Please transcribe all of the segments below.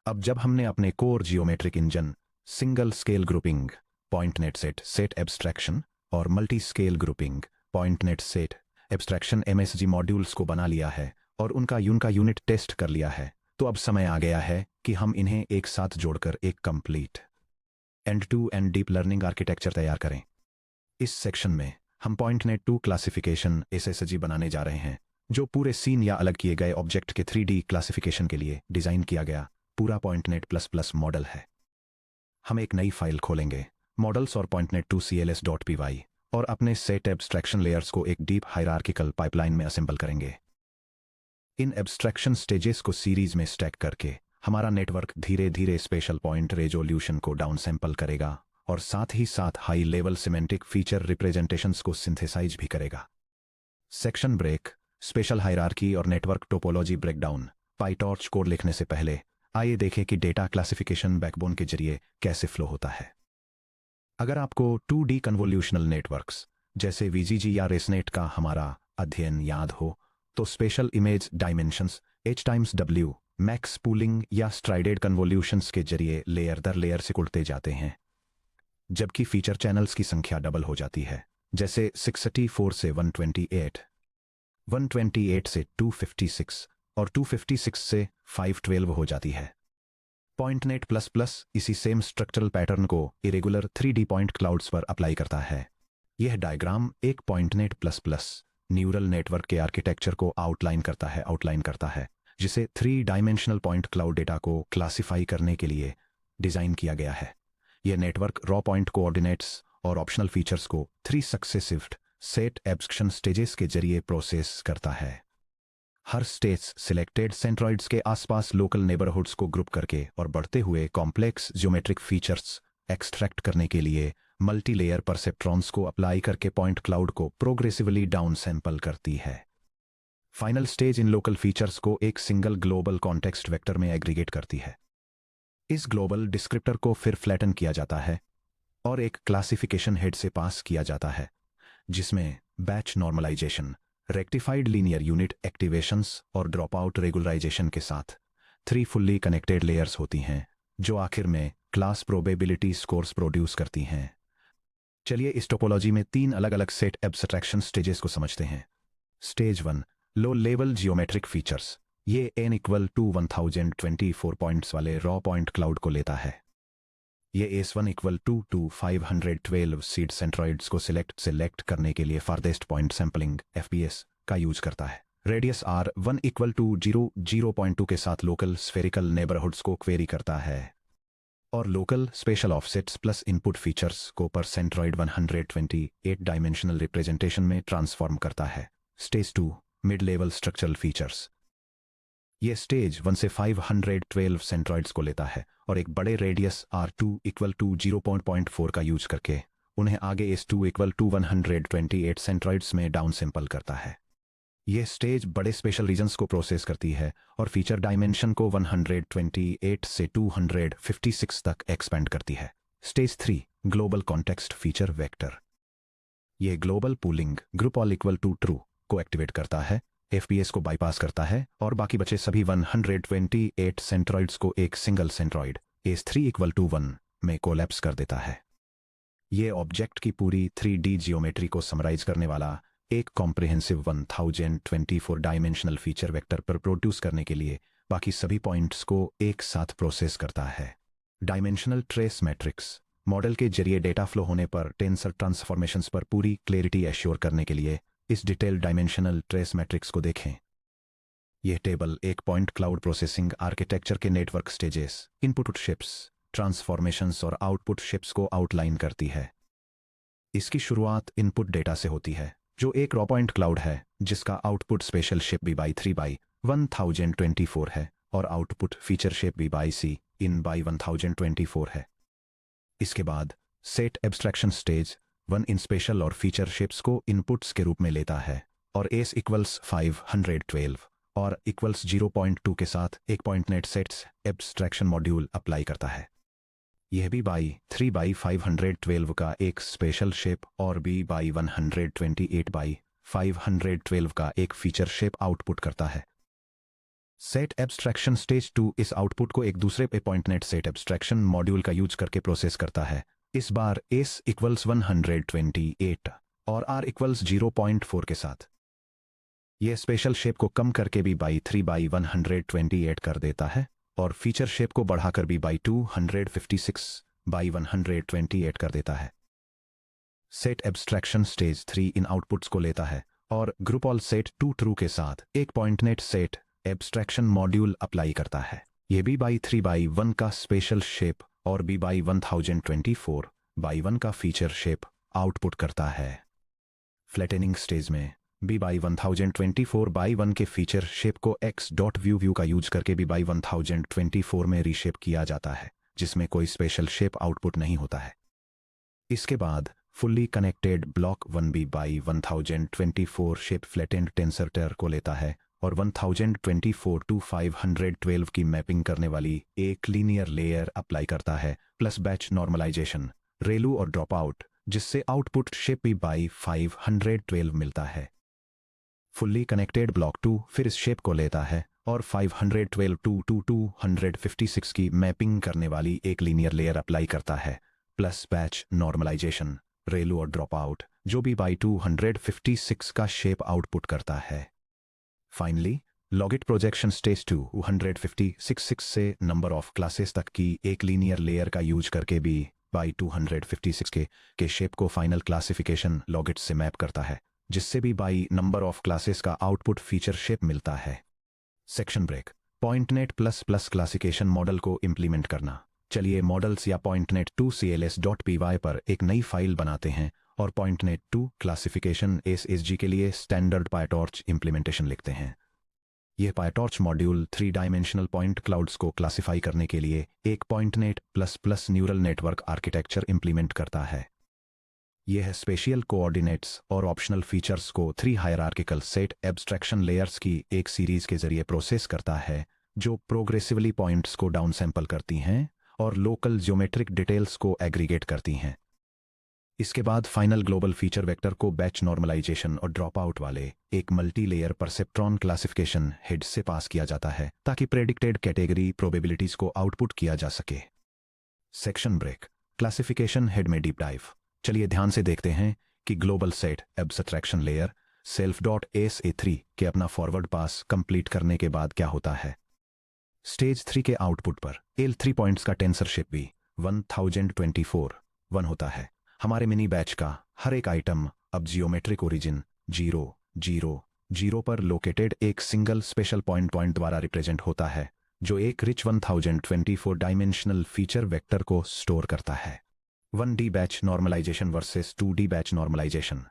अब जब हमने अपने core geometric engine, single scale grouping, point net set, set abstraction और multi scale grouping, point net set abstraction MSG modules को बना लिया है और उनका यूनिट टेस्ट कर लिया है, तो अब समय आ गया है कि हम इन्हें एक साथ जोड़कर एक complete end to end deep learning architecture तैयार करें। इस सेक्शन में हम PointNet two classification SSG बनाने जा रहे हैं, जो पूरे सीन या अलग किए गए ऑब्जेक्ट के 3D क्लासिफिकेशन के लिए डिजाइन किया गया पूरा point net plus plus model है। हम एक नई फाइल खोलेंगे, मॉडल्स और पॉइंट नेट टू cls.py, और अपने सेट एब्स्ट्रैक्शन लेयर्स को एक डीप हायरार्किकल पाइपलाइन में असेंबल करेंगे। इन एब्स्ट्रैक्शन स्टेजेस को सीरीज में स्टैक करके हमारा नेटवर्क धीरे धीरे स्पेशल पॉइंट रेजोल्यूशन को डाउन सैंपल करेगा और साथ ही साथ high level semantic feature representations को सिंथेसाइज भी करेगा। सेक्शन ब्रेक, स्पेशल हायरार्की और network topology breakdown. PyTorch code लिखने से पहले आइए देखें कि डेटा क्लासिफिकेशन बैकबोन के जरिए कैसे फ्लो होता है। अगर आपको 2D कन्वोल्यूशनल नेटवर्क्स जैसे VGG या रेसनेट का हमारा अध्ययन याद हो, तो special image dimensions H×W, max pooling या स्ट्राइडेड कन्वोल्यूशंस के जरिए लेयर दर लेयर सिकुड़ते जाते हैं, जबकि फीचर चैनल्स की संख्या डबल हो जाती है, जैसे 64 से 128, 128 से 256 और 256 से 512 हो जाती है। पॉइंट नेट प्लस प्लस इसी सेम स्ट्रक्चरल पैटर्न को इरेगुलर 3D पॉइंट क्लाउड्स पर अप्लाई करता है। यह डायग्राम एक point net plus plus neural network के आर्किटेक्चर को आउटलाइन करता है, जिसे 3 डायमेंशनल पॉइंट क्लाउड डेटा को क्लासिफाई करने के लिए डिजाइन किया गया है। यह नेटवर्क रॉ पॉइंट कोऑर्डिनेट्स और ऑप्शनल फीचर्स को 3 सक्सेसिव सेट एब्स्ट्रैक्शन स्टेजेस के जरिए प्रोसेस करता है। हर स्टेज सिलेक्टेड सेंट्रॉइड्स के आसपास लोकल नेबरहुड्स को ग्रुप करके और बढ़ते हुए कॉम्प्लेक्स ज्योमेट्रिक फीचर्स एक्सट्रैक्ट करने के लिए मल्टी लेयर परसेप्ट्रॉन्स को अप्लाई करके पॉइंट क्लाउड को प्रोग्रेसिवली डाउन सैंपल करती है। फाइनल स्टेज इन लोकल फीचर्स को एक सिंगल ग्लोबल कॉन्टेक्स्ट वेक्टर में एग्रीगेट करती है। इस ग्लोबल डिस्क्रिप्टर को फिर फ्लैटन किया जाता है और एक क्लासिफिकेशन हेड से पास किया जाता है, जिसमें batch normalisation, rectified linear unit activations और ड्रॉप आउट रेगुलराइजेशन के साथ 3 फुल्ली कनेक्टेड लेयर्स होती हैं, जो आखिर में क्लास प्रोबेबिलिटी स्कोर्स प्रोड्यूस करती हैं। चलिए इस टोपोलॉजी में 3 अलग अलग सेट एब्स्ट्रैक्शन स्टेजेस को समझते हैं। Stage 1, low level geometric features. ये n=1024 पॉइंट्स वाले रॉ पॉइंट क्लाउड को लेता है। ये S1=2 512 सीड सेंट्रॉइड्स को सेलेक्ट करने के लिए फारदेस्ट पॉइंट सैंपलिंग FPS का यूज करता है। रेडियस R1=0.2 के साथ लोकल स्फेरिकल नेबरहुड्स को क्वेरी करता है और local special offsets plus input features को पर सेंट्रॉइड 128 डायमेंशनल रिप्रेजेंटेशन में ट्रांसफॉर्म करता है। Stage 2, mid level structural features. ये स्टेज 1 से 512 सेंट्रॉइड्स को लेता है और एक बड़े रेडियस R2=0.4 का यूज करके उन्हें आगे S2=128 सेंट्रॉइड्स में डाउन सैंपल करता है। यह स्टेज बड़े स्पेशल रीजन्स को प्रोसेस करती है और फीचर डायमेंशन को 128 से 256 तक एक्सपेंड करती है। Stage 3, global context feature vector. यह global pooling group all equal to true को एक्टिवेट करता है, FPS को बाईपास करता है और बाकी बचे सभी 128 सेंट्रॉइड्स को एक सिंगल सेंट्रॉइड S3=1 में कोलैप्स कर देता है। यह ऑब्जेक्ट की पूरी 3D जियोमेट्री को समराइज करने वाला एक कॉम्प्रिहेंसिव 1024 डायमेंशनल फीचर वेक्टर पर प्रोड्यूस करने के लिए बाकी सभी पॉइंट्स को एक साथ प्रोसेस करता है। डायमेंशनल ट्रेस मैट्रिक्स मॉडल के जरिए डेटा फ्लो होने पर टेंसर ट्रांसफॉर्मेशंस पर पूरी क्लैरिटी एश्योर करने के लिए इस डिटेल डायमेंशनल ट्रेस मैट्रिक्स को देखें। यह टेबल एक पॉइंट क्लाउड प्रोसेसिंग आर्किटेक्चर के network stages, input ships, transformations और आउटपुट शिप्स को आउटलाइन करती है। इसकी शुरुआत इनपुट डेटा से होती है, जो एक रॉ पॉइंट क्लाउड है जिसका आउटपुट स्पेशल शिप B/3/1024 है और आउटपुट फीचर शिप B/C/1024 है। इसके बाद सेट एब्स्ट्रैक्शन स्टेज 1 इन स्पेशल और फीचर शिप्स को इनपुट्स के रूप में लेता है और S=512 और 0.2 के साथ एक point net sets abstraction module apply करता है। यह B/3/512 का एक स्पेशल शेप और B/128/512 का एक फीचर शेप आउटपुट करता है। सेट एब्स्ट्रैक्शन स्टेज 2 इस आउटपुट को एक दूसरे पे पॉइंटनेट सेट एब्स्ट्रैक्शन मॉड्यूल का यूज करके प्रोसेस करता है। इस बार S इक्वल्स 128 और R इक्वल्स 0.4 के साथ। यह स्पेशल शेप को कम करके भी बाई 3 बाई 128 कर देता है और फीचर शेप को बढ़ाकर भी बाई 256 बाई 128 कर देता है। सेट एब्स्ट्रैक्शन स्टेज 3 इन आउटपुट्स को लेता है और ग्रुप ऑल सेट 2 ट्रू के साथ एक पॉइंटनेट सेट एब्स्ट्रैक्शन मॉड्यूल अप्लाई करता है। यह B बाई 3 बाई 1 का स्पेशल शेप और B बाई 1024 बाई 1 का फीचर शेप आउटपुट करता है। फ्लैटेनिंग स्टेज में B बाई 1024 बाई 1 के फीचर शेप को x.view का यूज करके B बाई 1024 में रीशेप किया जाता है, जिसमें कोई स्पेशल शेप आउटपुट नहीं होता है। इसके बाद fully connected block 1B by 1024 shape flattened tensor को लेता है और 1024 टू 512 की मैपिंग करने वाली एक लीनियर लेयर अप्लाई करता है प्लस बैच नॉर्मलाइजेशन, रेलू और ड्रॉप आउट, जिससे आउटपुट शेप B बाई 512 मिलता है। फुल्ली कनेक्टेड ब्लॉक 2 फिर इस शेप को लेता है और 512 टू 256 की मैपिंग करने वाली एक लीनियर लेयर अप्लाई करता है प्लस बैच नॉर्मलाइजेशन, रेलू और ड्रॉप आउट, जो B बाई 256 का शेप आउटपुट करता है। फाइनली लॉगिट प्रोजेक्शन स्टेज 256 से नंबर ऑफ क्लासेस तक की एक लीनियर लेयर का यूज करके B बाई 256 के शेप को फाइनल क्लासिफिकेशन लॉगिट से मैप करता है, जिससे भी बाई नंबर ऑफ क्लासेस का आउटपुट फीचर शेप मिलता है। Section break. PointNet plus plus classification model को इम्प्लीमेंट करना। चलिए मॉडल्स या पॉइंटनेट 2 cls.py पर एक नई फाइल बनाते हैं और पॉइंटनेट 2 क्लासिफिकेशन SSG के लिए स्टैंडर्ड पायटॉर्च इम्प्लीमेंटेशन लिखते हैं। यह PyTorch module 3 dimensional point clouds को क्लासिफाई करने के लिए एक PointNet plus plus neural network architecture implement करता है। यह स्पेशियल कोऑर्डिनेट्स और ऑप्शनल फीचर्स को 3 हायरार्किकल सेट एब्स्ट्रैक्शन लेयर्स की एक सीरीज के जरिए प्रोसेस करता है, जो प्रोग्रेसिवली पॉइंट्स को डाउन सैंपल करती हैं और लोकल ज्योमेट्रिक डिटेल्स को एग्रीगेट करती हैं। इसके बाद फाइनल ग्लोबल फीचर वेक्टर को बैच नॉर्मलाइजेशन और ड्रॉप आउट वाले एक multi layer perceptron classification head से पास किया जाता है ताकि प्रेडिक्टेड कैटेगरी प्रोबेबिलिटीज को आउटपुट किया जा सके। Section break. क्लासिफिकेशन हेड में डीप डाइव। चलिए ध्यान से देखते हैं कि global set abstraction layer self.sa3 के अपना फॉरवर्ड पास कंप्लीट करने के बाद क्या होता है। स्टेज 3 के आउटपुट पर L3 पॉइंट्स का टेंसर शेप भी 1024 1 होता है। हमारे मिनी बैच का हर एक आइटम अब जियोमेट्रिक ओरिजिन 0 0 0 पर लोकेटेड एक सिंगल स्पेशल पॉइंट द्वारा रिप्रेजेंट होता है, जो एक रिच 1024 डायमेंशनल फीचर वेक्टर को स्टोर करता है। 1D batch normalisation versus 2D batch normalisation.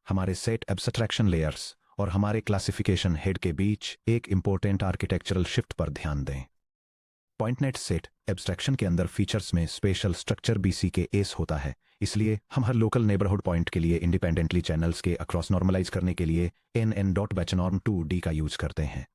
हमारे सेट एब्स्ट्रैक्शन लेयर्स और हमारे क्लासिफिकेशन हेड के बीच एक इंपॉर्टेंट आर्किटेक्चरल शिफ्ट पर ध्यान दें। पॉइंटनेट सेट एब्स्ट्रैक्शन के अंदर फीचर्स में स्पेशल स्ट्रक्चर BC के एस होता है, इसलिए हम हर लोकल नेबरहुड पॉइंट के लिए इंडिपेंडेंटली चैनल्स के अक्रॉस नॉर्मलाइज करने के लिए nn.batchnorm2d का यूज करते हैं।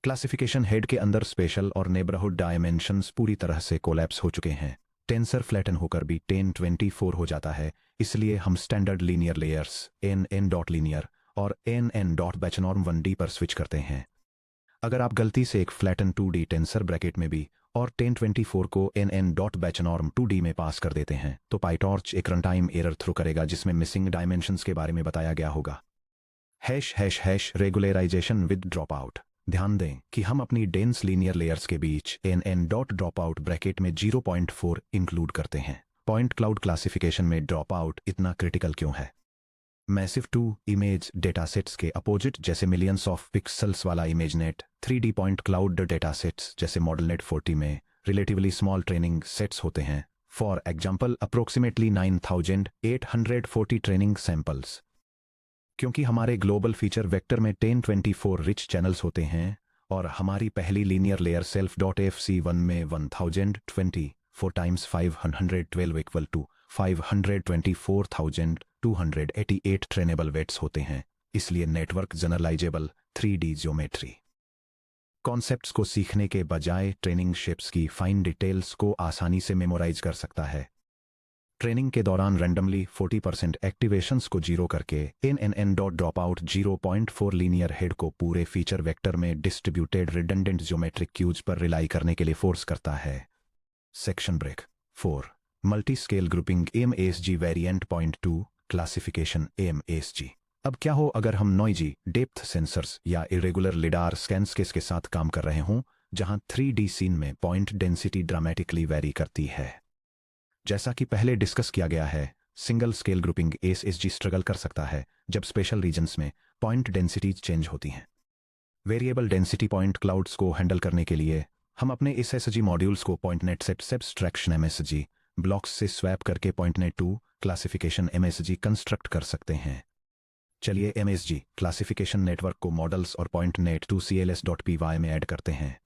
क्लासिफिकेशन हेड के अंदर स्पेशल और नेबरहुड डायमेंशंस पूरी तरह से कोलैप्स हो चुके हैं। टेंसर फ्लैटन होकर भी 1024 हो जाता है, इसलिए हम स्टैंडर्ड लीनियर लेयर्स nn.linear और nn.batchnorm1d पर स्विच करते हैं। अगर आप गलती से एक फ्लैटन 2D टेंसर ब्रैकेट में भी और 1024 को nn.batchnorm2d में पास कर देते हैं, तो पाइटॉर्च एक रनटाइम एरर थ्रो करेगा जिसमें मिसिंग डायमेंशंस के बारे में बताया गया होगा। Regularisation with dropout. ध्यान दें कि हम अपनी डेंस लीनियर लेयर्स के बीच nn.dropout ब्रैकेट में 0.4 इंक्लूड करते हैं। पॉइंट क्लाउड क्लासिफिकेशन में ड्रॉप आउट इतना क्रिटिकल क्यों है? मैसिव 2 इमेज डेटासेट्स के अपोजिट जैसे मिलियंस ऑफ पिक्सल्स वाला इमेजनेट 3D पॉइंट क्लाउड डेटासेट्स जैसे मॉडलनेट 40 में रिलेटिवली स्मॉल ट्रेनिंग सेट्स होते हैं। For example approximately 9840 training samples. क्योंकि हमारे ग्लोबल फीचर वेक्टर में 1024 रिच चैनल्स होते हैं और हमारी पहली लीनियर लेयर self.fc1 में 1024 times 512 equal to 524,288 trainable weights होते हैं, इसलिए नेटवर्क जनरलाइजेबल 3D ज्योमेट्री कॉन्सेप्ट्स को सीखने के बजाय ट्रेनिंग शेप्स की फाइन डिटेल्स को आसानी से मेमोराइज कर सकता है। ट्रेनिंग के दौरान रैंडमली 40% एक्टिवेशंस को जीरो करके NNN.dropout 0.4 लीनियर हेड को पूरे फीचर वेक्टर में डिस्ट्रीब्यूटेड रिडंडेंट ज्योमेट्रिक क्यूज पर रिलाई करने के लिए फोर्स करता है। Section break 4 multi scale grouping AMASG variant point 2 classification AMASG। अब क्या हो अगर हम नॉइजी डेप्थ सेंसर्स या इरेगुलर लिडार स्कैन्स के साथ काम कर रहे हों जहां 3D सीन में पॉइंट डेंसिटी ड्रामेटिकली वेरी करती है। जैसा कि पहले डिस्कस किया गया है, single scale grouping ASG struggle कर सकता है जब स्पेशल रीजन्स में पॉइंट डेंसिटीज चेंज होती हैं। वेरिएबल डेंसिटी पॉइंट क्लाउड्स को हैंडल करने के लिए हम अपने SSG मॉड्यूल्स को पॉइंटनेट सेट एब्स्ट्रैक्शन MSG ब्लॉक्स से स्वैप करके पॉइंटनेट 2 क्लासिफिकेशन MSG कंस्ट्रक्ट कर सकते हैं। चलिए MSG क्लासिफिकेशन नेटवर्क को मॉडल्स और पॉइंटनेट 2 CLS.py में ऐड करते हैं।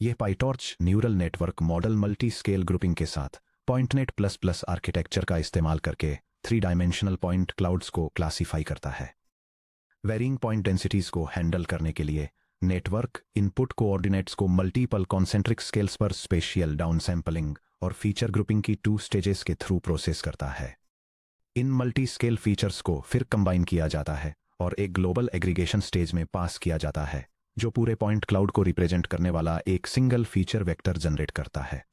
यह PyTorch neural network model multi scale grouping के साथ पॉइंटनेट प्लस आर्किटेक्चर का इस्तेमाल करके 3 डायमेंशनल पॉइंट क्लाउड्स को क्लासीफाई करता है। वेरिंग पॉइंट डेंसिटीज को हैंडल करने के लिए नेटवर्क इनपुट कोऑर्डिनेट्स को मल्टीपल कॉन्सेंट्रिक स्केल्स पर स्पेशियल डाउन सैंपलिंग और फीचर ग्रुपिंग की 2 स्टेजेस के थ्रू प्रोसेस करता है। इन मल्टी स्केल फीचर्स को फिर कंबाइन किया जाता है और एक ग्लोबल एग्रीगेशन स्टेज में पास किया जाता है जो पूरे पॉइंट क्लाउड को रिप्रेजेंट करने वाला एक सिंगल फीचर वेक्टर जनरेट करता है।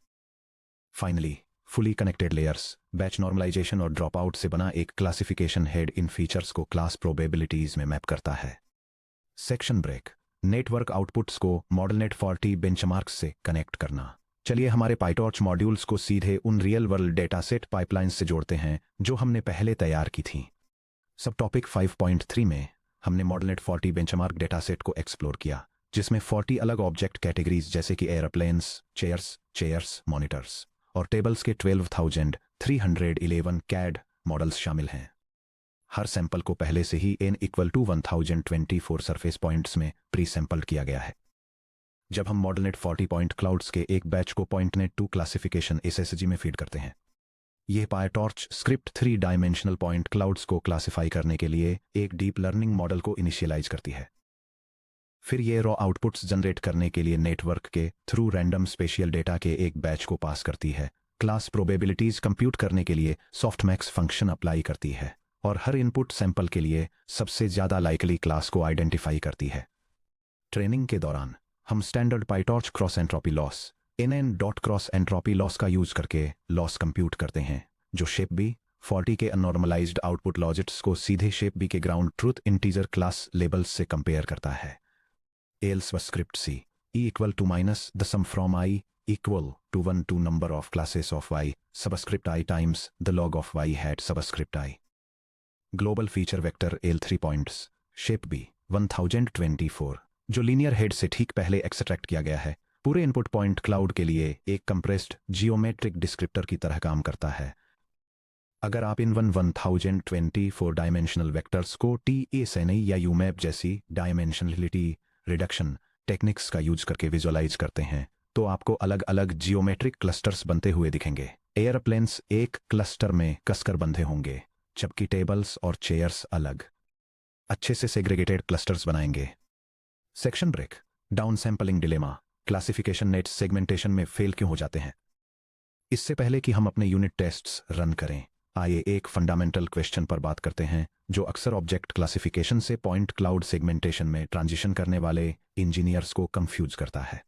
Finally fully connected layers batch normalisation और ड्रॉप आउट से बना एक क्लासिफिकेशन हेड इन फीचर्स को क्लास प्रोबेबिलिटीज में मैप करता है। सेक्शन ब्रेक नेटवर्क आउटपुट्स को मॉडलनेट 40 बेंचमार्क्स से कनेक्ट करना। चलिए हमारे पाइटॉर्च मॉड्यूल्स को सीधे उन रियल वर्ल्ड डेटासेट पाइपलाइंस से जोड़ते हैं जो हमने पहले तैयार की थी। सब टॉपिक 5.3 में हमने मॉडलनेट 40 बेंचमार्क डेटासेट को एक्सप्लोर किया जिसमें 40 अलग ऑब्जेक्ट कैटेगरीज जैसे कि एयरप्लेन्स, चेयर्स, मॉनिटर्स और टेबल्स के 12,311 CAD मॉडल्स शामिल हैं। हर सैंपल को पहले से ही n=1024 सरफेस पॉइंट्स में प्री सैंपल्ड किया गया है। जब हम मॉडलनेट 40 पॉइंट क्लाउड्स के एक बैच को पॉइंटनेट 2 क्लासिफिकेशन SSG में फीड करते हैं, यह PyTorch script 3 dimensional point clouds को क्लासिफाई करने के लिए एक डीप लर्निंग मॉडल को इनिशियलाइज करती है। फिर ये रॉ आउटपुट्स जनरेट करने के लिए नेटवर्क के थ्रू रैंडम स्पेशियल डेटा के एक बैच को पास करती है, क्लास प्रोबेबिलिटीज कंप्यूट करने के लिए सॉफ्टमैक्स फंक्शन अप्लाई करती है और हर इनपुट सैंपल के लिए सबसे ज्यादा लाइकली क्लास को आइडेंटिफाई करती है। ट्रेनिंग के दौरान हम standard PyTorch cross entropy loss NN.क्रॉस एंट्रोपी लॉस का यूज करके लॉस कंप्यूट करते हैं जो शेप बी 40 के अनॉर्मलाइज्ड आउटपुट लॉजिट्स को सीधे शेप बी के ground truth integer class labels से कंपेयर करता है। else subscript C equal to minus the sum from I equal to 1 to number of classes of Y subscript I times the log of Y hat subscript I। Global feature vector L3 points shape B 1024 जो linear head से ठीक पहले extract किया गया है पूरे input point cloud के लिए एक कंप्रेस्ड जियोमेट्रिक डिस्क्रिप्टर की तरह काम करता है। अगर आप इन 1024 डायमेंशनल वेक्टर्स को TSNA या UMAP जैसी डायमेंशनलिटी रिडक्शन टेक्निक्स का यूज करके विजुअलाइज करते हैं तो आपको अलग अलग जियोमेट्रिक क्लस्टर्स बनते हुए दिखेंगे। एयरप्लेन्स एक क्लस्टर में कसकर बंधे होंगे जबकि टेबल्स और चेयर्स अलग अच्छे से सेग्रीगेटेड क्लस्टर्स बनाएंगे। Section break down sampling dilemma classification net segmentation में फेल क्यों हो जाते हैं। इससे पहले कि हम अपने यूनिट टेस्ट्स रन करें, आइए एक फंडामेंटल क्वेश्चन पर बात करते हैं जो अक्सर ऑब्जेक्ट क्लासिफिकेशन से पॉइंट क्लाउड सेगमेंटेशन में ट्रांजिशन करने वाले इंजीनियर्स को कंफ्यूज करता है।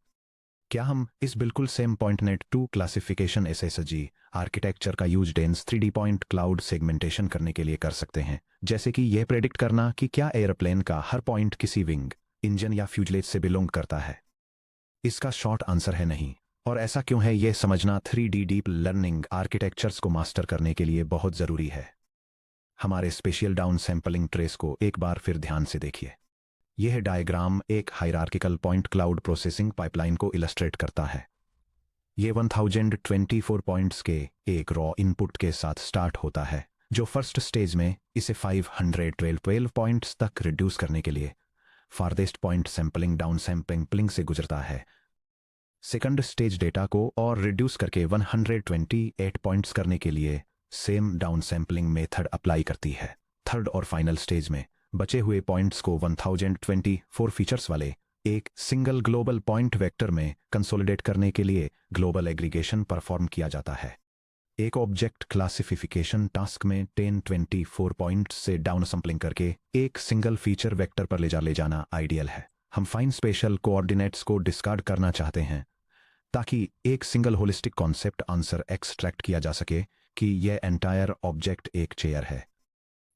क्या हम इस बिल्कुल सेम पॉइंटनेट 2 क्लासिफिकेशन SSG आर्किटेक्चर का use dense 3D point cloud segmentation करने के लिए कर सकते हैं, जैसे कि यह प्रेडिक्ट करना कि क्या एयरप्लेन का हर पॉइंट किसी विंग, इंजन या फ्यूजलेज से बिलोंग करता है। इसका शॉर्ट आंसर है नहीं, और ऐसा क्यों है यह समझना 3D डीप लर्निंग आर्किटेक्चर्स को मास्टर करने के लिए बहुत जरूरी है। हमारे स्पेशियल डाउन सैंपलिंग ट्रेस को एक बार फिर ध्यान से देखिए। यह डायग्राम एक hierarchical point cloud processing pipeline को इलस्ट्रेट करता है। यह 1024 पॉइंट्स के एक रॉ इनपुट के साथ स्टार्ट होता है जो फर्स्ट स्टेज में इसे 512 पॉइंट्स तक रिड्यूस करने के लिए farthest point sampling down sampling से गुजरता है। सेकंड स्टेज डेटा को और रिड्यूस करके 128 पॉइंट्स करने के लिए same down sampling method apply करती है। थर्ड और फाइनल स्टेज में बचे हुए पॉइंट्स को 1024 फीचर्स वाले एक सिंगल ग्लोबल पॉइंट वेक्टर में कंसोलिडेट करने के लिए ग्लोबल एग्रीगेशन परफॉर्म किया जाता है। एक ऑब्जेक्ट क्लासिफिकेशन टास्क में 1024 पॉइंट्स से डाउन सैंपलिंग करके एक सिंगल फीचर वेक्टर पर ले जाना आइडियल है। हम फाइन स्पेशल कोऑर्डिनेट्स को डिस्कार्ड करना चाहते हैं ताकि एक single holistic concept answer extract किया जा सके कि यह एंटायर ऑब्जेक्ट एक चेयर है।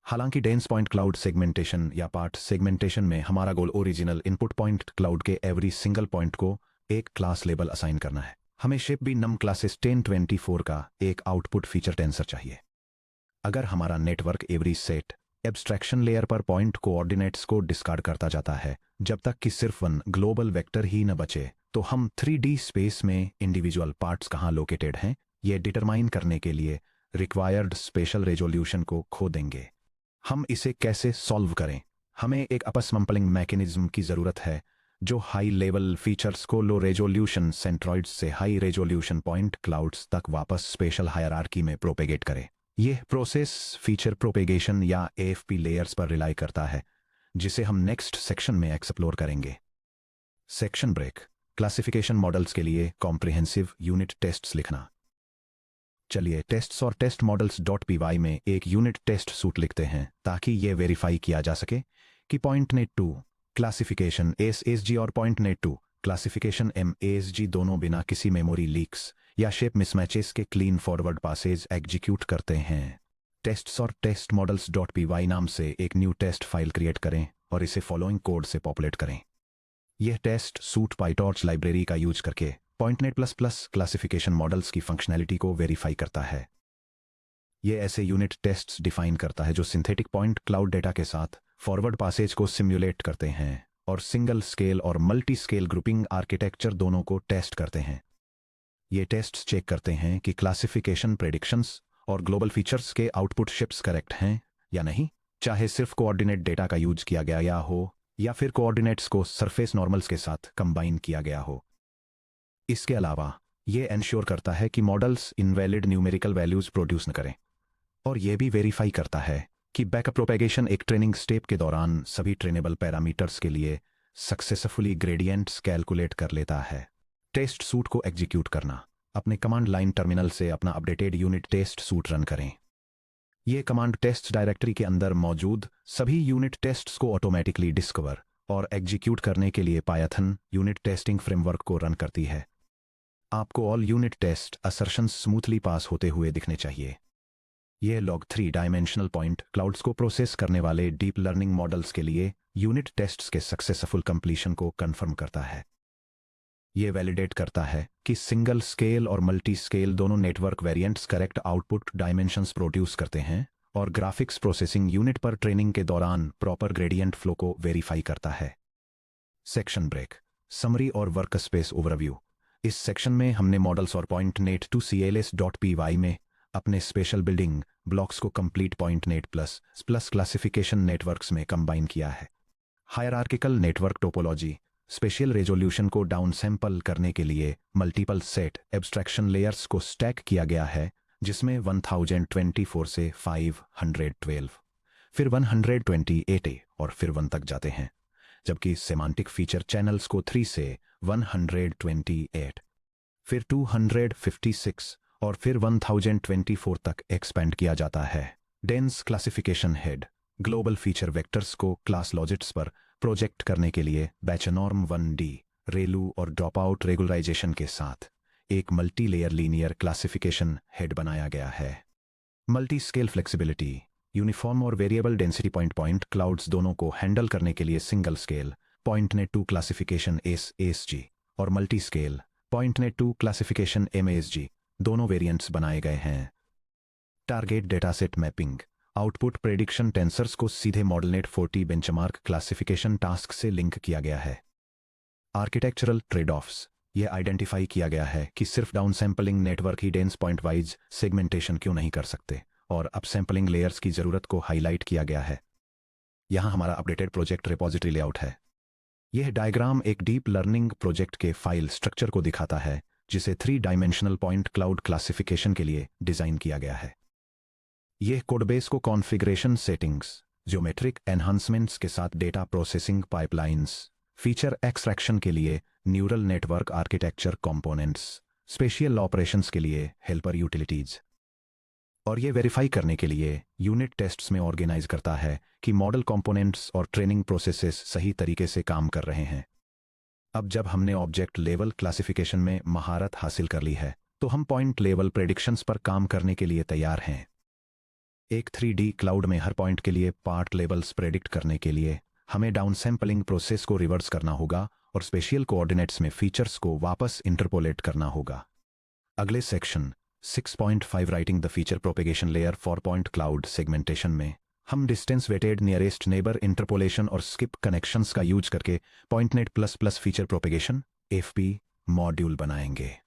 हालांकि डेंस पॉइंट क्लाउड सेगमेंटेशन या पार्ट सेगमेंटेशन में हमारा गोल ओरिजिनल इनपुट पॉइंट क्लाउड के एवरी सिंगल पॉइंट को एक क्लास लेबल असाइन करना है। हमें शेप भी नम क्लासेस 1024 का एक आउटपुट फीचर टेंसर चाहिए। अगर हमारा network every set abstraction layer पर पॉइंट कोऑर्डिनेट्स को डिस्कार्ड करता जाता है जब तक कि सिर्फ वन ग्लोबल वेक्टर ही न बचे, तो हम 3D स्पेस में इंडिविजुअल पार्ट्स कहाँ लोकेटेड हैं ये डिटरमाइन करने के लिए रिक्वायर्ड स्पेशल रेजोल्यूशन को खो देंगे। हम इसे कैसे सॉल्व करें? हमें एक अपसम्पलिंग मैकेनिज्म की ज़रूरत है जो हाई लेवल फीचर्स को लो रेजोल्यूशन सेंट्रॉइड्स से हाई रेजोल्यूशन पॉइंट क्लाउड्स तक वापस स्पेशल हायरार्की में प्रोपेगेट करे। यह प्रोसेस फीचर प्रोपेगेशन या AFP लेयर्स पर रिलाई करता है, जिसे हम नेक्स्ट सेक्शन में एक्सप्लोर करेंगे। Section break. क्लासिफिकेशन मॉडल्स के लिए कॉम्प्रिहेंसिव यूनिट टेस्ट्स लिखना। चलिए टेस्ट्स और टेस्ट मॉडल्स .py में एक यूनिट टेस्ट सूट लिखते हैं ताकि यह वेरीफाई किया जा सके कि पॉइंटनेट2 क्लासिफिकेशन SSG और पॉइंटनेट2 क्लासिफिकेशन MASG दोनों बिना किसी मेमोरी लीक्स या शेप मिसमैचेस के क्लीन फॉरवर्ड पासेज एग्जीक्यूट करते हैं। टेस्ट्स और टेस्ट मॉडल्स .py नाम से एक न्यू टेस्ट फाइल क्रिएट करें और इसे फॉलोइंग कोड से पॉपुलेट करें। यह टेस्ट सूट पाइटॉर्च लाइब्रेरी का यूज करके पॉइंटनेट ++ क्लासिफिकेशन मॉडल्स की फंक्शनैलिटी को वेरीफाई करता है। यह ऐसे यूनिट टेस्ट्स डिफाइन करता है जो सिंथेटिक पॉइंट क्लाउड डेटा के साथ फॉरवर्ड पासेज को सिम्युलेट करते हैं और सिंगल स्केल और मल्टी स्केल ग्रुपिंग आर्किटेक्चर दोनों को टेस्ट करते हैं। ये टेस्ट्स चेक करते हैं कि क्लासिफिकेशन प्रेडिक्शंस और ग्लोबल फीचर्स के आउटपुट शिप्स करेक्ट हैं या नहीं, चाहे सिर्फ कोऑर्डिनेट डेटा का यूज किया गया हो या फिर कोऑर्डिनेट्स को सरफेस नॉर्मल्स के साथ कंबाइन किया गया हो। इसके अलावा यह एंश्योर करता है कि models invalid numerical values produce न करें, और यह भी वेरीफाई करता है कि बैकअप प्रोपेगेशन एक ट्रेनिंग स्टेप के दौरान सभी ट्रेनेबल पैरामीटर्स के लिए सक्सेसफुली ग्रेडियंट्स कैलकुलेट कर लेता है। टेस्ट सूट को एग्जीक्यूट करना। अपने कमांड लाइन टर्मिनल से अपना updated unit test suite run करें। यह कमांड टेस्ट डायरेक्टरी के अंदर मौजूद सभी यूनिट टेस्ट्स को ऑटोमेटिकली डिस्कवर और एग्जीक्यूट करने के लिए पायथन यूनिट टेस्टिंग फ्रेमवर्क को रन करती है। आपको all unit test assertions smoothly pass होते हुए दिखने चाहिए। यह लॉग 3 डायमेंशनल पॉइंट क्लाउड्स को प्रोसेस करने वाले डीप लर्निंग मॉडल्स के लिए यूनिट टेस्ट्स के सक्सेसफुल कंप्लीशन को कंफर्म करता है। यह वैलिडेट करता है कि सिंगल स्केल और मल्टी स्केल दोनों network variants correct output dimensions produce करते हैं और ग्राफिक्स प्रोसेसिंग यूनिट पर ट्रेनिंग के दौरान प्रॉपर ग्रेडियंट फ्लो को वेरीफाई करता है। Section break. समरी और वर्कस्पेस ओवरव्यू। इस सेक्शन में हमने मॉडल्स और पॉइंटनेट2 CLS.py में अपने स्पेशल बिल्डिंग ब्लॉक्स को कंप्लीट पॉइंटनेट ++ क्लासिफिकेशन नेटवर्क्स में कंबाइन किया है। Hierarchical network topology. Spatial resolution को डाउन सैंपल करने के लिए मल्टीपल सेट एब्स्ट्रैक्शन लेयर्स को स्टैक किया गया है, जिसमें 1024 से 512, फिर 128 और फिर 1 तक जाते हैं, जबकि सेमांटिक फीचर चैनल्स को 3 से 128, फिर 256 और फिर 1024 तक एक्सपेंड किया जाता है। Dense classification head global feature vectors को क्लास लॉजिट्स पर प्रोजेक्ट करने के लिए बैचनॉर्म 1D रेलू और ड्रॉप आउट रेगुलराइजेशन के साथ एक multi layer linear classification head बनाया गया है। Multi scale flexibility. यूनिफॉर्म और वेरिएबल डेंसिटी पॉइंट क्लाउड्स दोनों को हैंडल करने के लिए सिंगल स्केल पॉइंटनेट2 क्लासिफिकेशन SSG और मल्टी स्केल पॉइंटनेट2 क्लासिफिकेशन MASG दोनों वेरिएंट्स बनाए गए हैं। Target dataset mapping. Output prediction tensors को सीधे मॉडलनेट 40 बेंचमार्क क्लासिफिकेशन टास्क से लिंक किया गया है। Architectural trade offs. यह आइडेंटिफाई किया गया है कि सिर्फ डाउन सैंपलिंग नेटवर्क ही डेंस पॉइंट वाइज सेगमेंटेशन क्यों नहीं कर सकते, और अप सैंपलिंग लेयर्स की जरूरत को हाईलाइट किया गया है। यहां हमारा अपडेटेड प्रोजेक्ट रिपोजिटरी लेआउट है। यह डायग्राम एक डीप लर्निंग प्रोजेक्ट के फाइल स्ट्रक्चर को दिखाता है, जिसे 3 डायमेंशनल पॉइंट क्लाउड क्लासिफिकेशन के लिए डिजाइन किया गया है। यह कोडबेस को कॉन्फ़िगरेशन सेटिंग्स, ज्योमेट्रिक एनहांसमेंट्स के साथ data processing pipelines, feature extraction के लिए neural network architecture components, spatial operations के लिए हेल्पर यूटिलिटीज, और ये वेरीफाई करने के लिए यूनिट टेस्ट्स में ऑर्गेनाइज करता है कि मॉडल कंपोनेंट्स और ट्रेनिंग प्रोसेसेस सही तरीके से काम कर रहे हैं। अब जब हमने ऑब्जेक्ट लेवल क्लासिफिकेशन में महारत हासिल कर ली है तो हम पॉइंट लेवल प्रेडिक्शंस पर काम करने के लिए तैयार हैं। एक 3D क्लाउड में हर पॉइंट के लिए पार्ट लेवल्स प्रेडिक्ट करने के लिए हमें डाउन सैंपलिंग प्रोसेस को रिवर्स करना होगा और स्पेशियल कोऑर्डिनेट्स में फीचर्स को वापस इंटरपोलेट करना होगा। अगले section 6.5 writing the feature propagation layer for point cloud segmentation में हम distance weighted nearest neighbour interpolation और स्किप कनेक्शंस का यूज करके PointNet plus plus feature propagation (FP) module बनाएंगे।